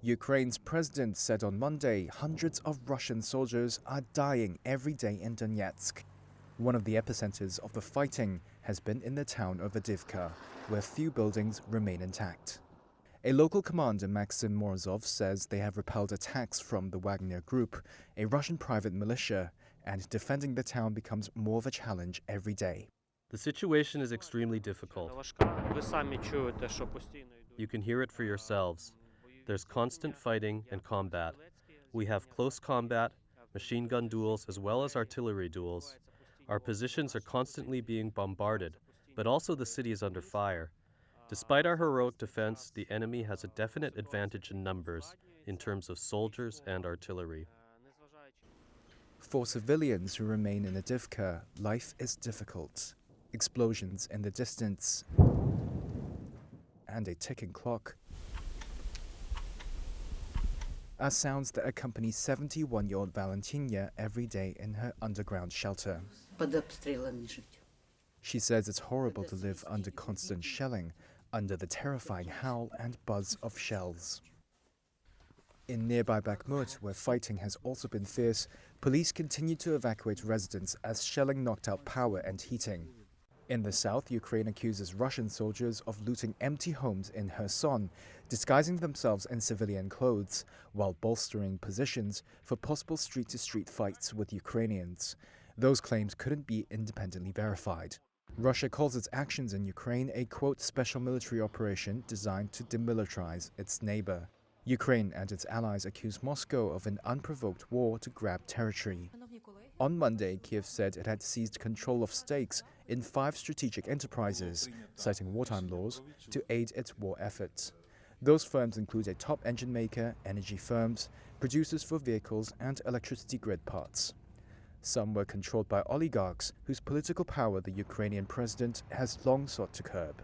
Ukraine's president said on Monday hundreds of Russian soldiers are dying every day in Donetsk. One of the epicenters of the fighting has been in the town of Avdiivka, where few buildings remain intact. A local commander, Maxim Morozov, says they have repelled attacks from the Wagner Group, a Russian private militia, and defending the town becomes more of a challenge every day. The situation is extremely difficult. You can hear it for yourselves. There's constant fighting and combat. We have close combat, machine gun duels, as well as artillery duels. Our positions are constantly being bombarded, but also the city is under fire. Despite our heroic defense, the enemy has a definite advantage in numbers, in terms of soldiers and artillery. For civilians who remain in Avdiivka, life is difficult. Explosions in the distance and a ticking clock are sounds that accompany 71-year-old Valentina every day in her underground shelter. She says it's horrible to live under constant shelling, under the terrifying howl and buzz of shells. In nearby Bakhmut, where fighting has also been fierce, police continue to evacuate residents as shelling knocked out power and heating. In the south, Ukraine accuses Russian soldiers of looting empty homes in Kherson, disguising themselves in civilian clothes, while bolstering positions for possible street-to-street fights with Ukrainians. Those claims couldn't be independently verified. Russia calls its actions in Ukraine a, quote, special military operation designed to demilitarize its neighbor. Ukraine and its allies accuse Moscow of an unprovoked war to grab territory. On Monday, Kiev said it had seized control of stakes in 5 strategic enterprises, citing wartime laws, to aid its war efforts. Those firms include a top engine maker, energy firms, producers for vehicles and electricity grid parts. Some were controlled by oligarchs whose political power the Ukrainian president has long sought to curb.